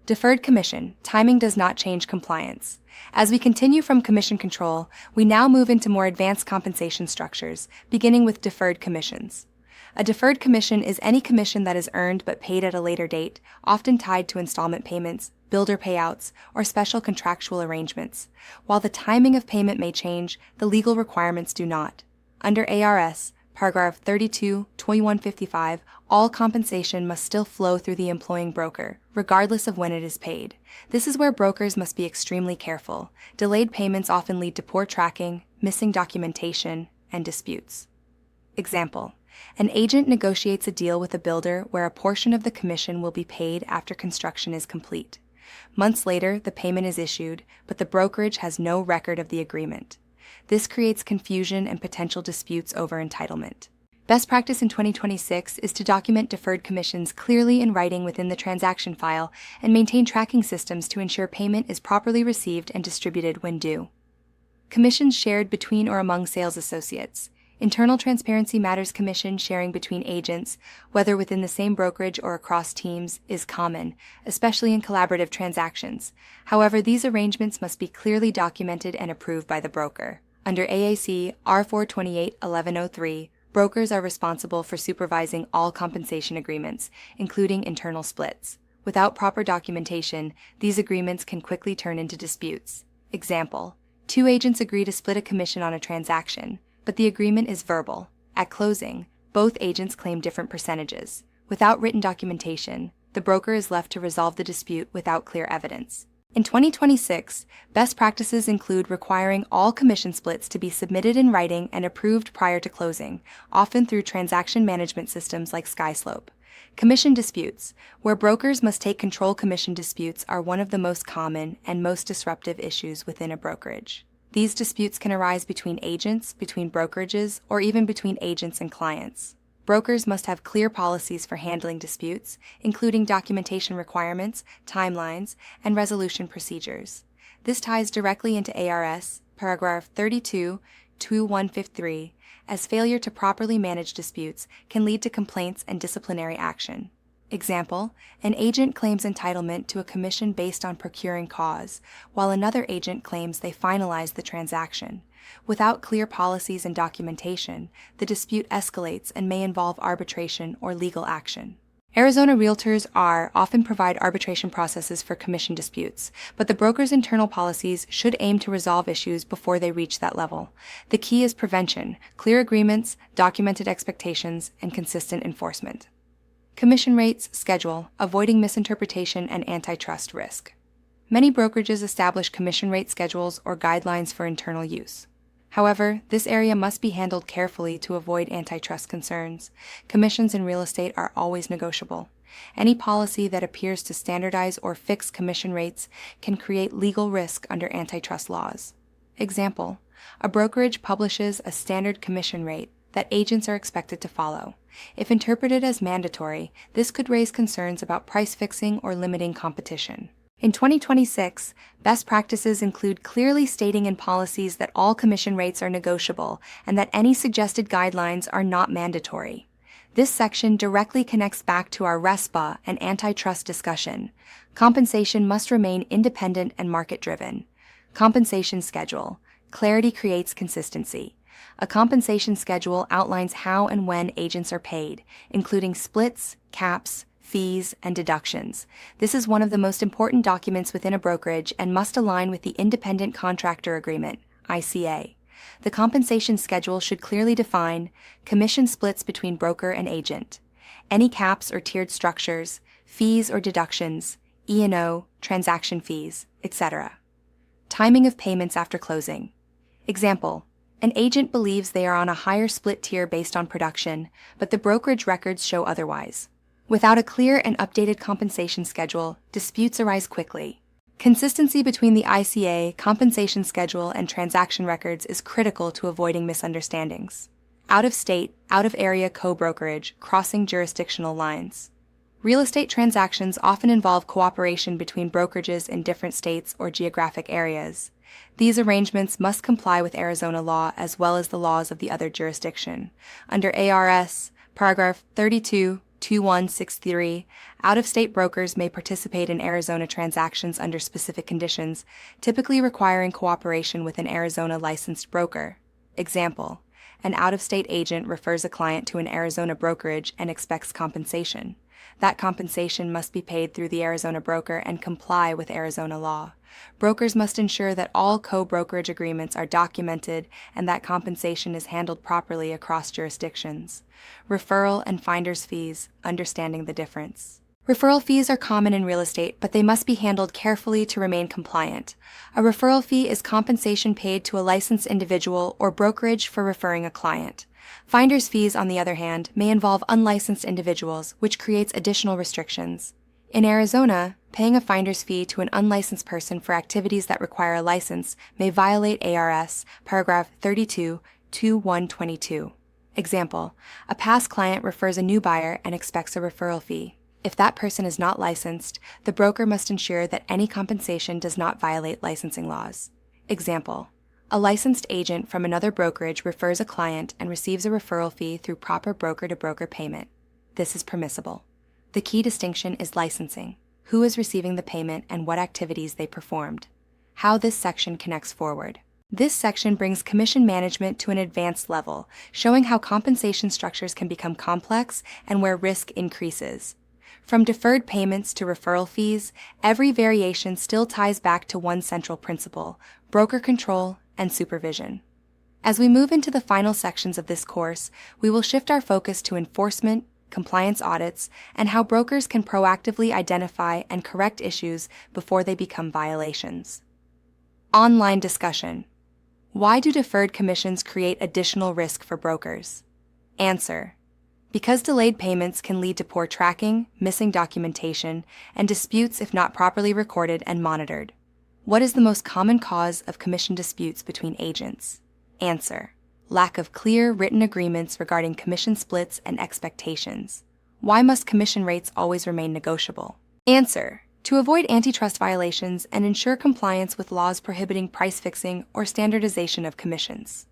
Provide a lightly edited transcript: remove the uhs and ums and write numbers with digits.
Deferred commission. Timing does not change compliance. As we continue from commission control, we now move into more advanced compensation structures, beginning with deferred commissions. A deferred commission is any commission that is earned but paid at a later date, often tied to installment payments, builder payouts, or special contractual arrangements. While the timing of payment may change, the legal requirements do not. Under ARS, Paragraph 32, 2155, all compensation must still flow through the employing broker, regardless of when it is paid. This is where brokers must be extremely careful. Delayed payments often lead to poor tracking, missing documentation, and disputes. Example: an agent negotiates a deal with a builder where a portion of the commission will be paid after construction is complete. Months later, the payment is issued, but the brokerage has no record of the agreement. This creates confusion and potential disputes over entitlement. Best practice in 2026 is to document deferred commissions clearly in writing within the transaction file and maintain tracking systems to ensure payment is properly received and distributed when due. Commissions shared between or among sales associates. Internal transparency matters. Commission sharing between agents, whether within the same brokerage or across teams, is common, especially in collaborative transactions. However, these arrangements must be clearly documented and approved by the broker. Under AAC R428-1103, brokers are responsible for supervising all compensation agreements, including internal splits. Without proper documentation, these agreements can quickly turn into disputes. Example: two agents agree to split a commission on a transaction, but the agreement is verbal. At closing, both agents claim different percentages. Without written documentation, the broker is left to resolve the dispute without clear evidence. In 2026, best practices include requiring all commission splits to be submitted in writing and approved prior to closing, often through transaction management systems like SkySlope. Commission disputes, where brokers must take control. Commission disputes are one of the most common and most disruptive issues within a brokerage. These disputes can arise between agents, between brokerages, or even between agents and clients. Brokers must have clear policies for handling disputes, including documentation requirements, timelines, and resolution procedures. This ties directly into ARS, paragraph 32-2153, as failure to properly manage disputes can lead to complaints and disciplinary action. Example: an agent claims entitlement to a commission based on procuring cause, while another agent claims they finalized the transaction. Without clear policies and documentation, the dispute escalates and may involve arbitration or legal action. Arizona realtors often provide arbitration processes for commission disputes, but the broker's internal policies should aim to resolve issues before they reach that level. The key is prevention, clear agreements, documented expectations, and consistent enforcement. Commission rates schedule, avoiding misinterpretation and antitrust risk. Many brokerages establish commission rate schedules or guidelines for internal use. However, this area must be handled carefully to avoid antitrust concerns. Commissions in real estate are always negotiable. Any policy that appears to standardize or fix commission rates can create legal risk under antitrust laws. Example: a brokerage publishes a standard commission rate that agents are expected to follow. If interpreted as mandatory, this could raise concerns about price fixing or limiting competition. In 2026, best practices include clearly stating in policies that all commission rates are negotiable and that any suggested guidelines are not mandatory. This section directly connects back to our RESPA and antitrust discussion. Compensation must remain independent and market-driven. Compensation schedule. Clarity creates consistency. A compensation schedule outlines how and when agents are paid, including splits, caps, fees, and deductions. This is one of the most important documents within a brokerage and must align with the Independent Contractor Agreement, ICA. The compensation schedule should clearly define commission splits between broker and agent, any caps or tiered structures, fees or deductions, E&O, transaction fees, etc. Timing of payments after closing. Example: an agent believes they are on a higher split tier based on production, but the brokerage records show otherwise. Without a clear and updated compensation schedule, disputes arise quickly. Consistency between the ICA, compensation schedule, and transaction records is critical to avoiding misunderstandings. Out-of-state, out-of-area co-brokerage, crossing jurisdictional lines. Real estate transactions often involve cooperation between brokerages in different states or geographic areas. These arrangements must comply with Arizona law as well as the laws of the other jurisdiction. Under ARS, paragraph 2163, out-of-state brokers may participate in Arizona transactions under specific conditions, typically requiring cooperation with an Arizona licensed broker. Example: an out-of-state agent refers a client to an Arizona brokerage and expects compensation. That compensation must be paid through the Arizona broker and comply with Arizona law. Brokers must ensure that all co-brokerage agreements are documented and that compensation is handled properly across jurisdictions. Referral and finder's fees, understanding the difference. Referral fees are common in real estate, but they must be handled carefully to remain compliant. A referral fee is compensation paid to a licensed individual or brokerage for referring a client. Finder's fees, on the other hand, may involve unlicensed individuals, which creates additional restrictions. In Arizona, paying a finder's fee to an unlicensed person for activities that require a license may violate ARS paragraph 32(2122). Example: a past client refers a new buyer and expects a referral fee. If that person is not licensed, the broker must ensure that any compensation does not violate licensing laws. Example: a licensed agent from another brokerage refers a client and receives a referral fee through proper broker-to-broker payment. This is permissible. The key distinction is licensing: who is receiving the payment and what activities they performed. How this section connects forward. This section brings commission management to an advanced level, showing how compensation structures can become complex and where risk increases. From deferred payments to referral fees, every variation still ties back to one central principle: broker control and supervision. As we move into the final sections of this course, we will shift our focus to enforcement, compliance audits, and how brokers can proactively identify and correct issues before they become violations. Online discussion. Why do deferred commissions create additional risk for brokers? Answer: because delayed payments can lead to poor tracking, missing documentation, and disputes if not properly recorded and monitored. What is the most common cause of commission disputes between agents? Answer: lack of clear written agreements regarding commission splits and expectations. Why must commission rates always remain negotiable? Answer: to avoid antitrust violations and ensure compliance with laws prohibiting price fixing or standardization of commissions.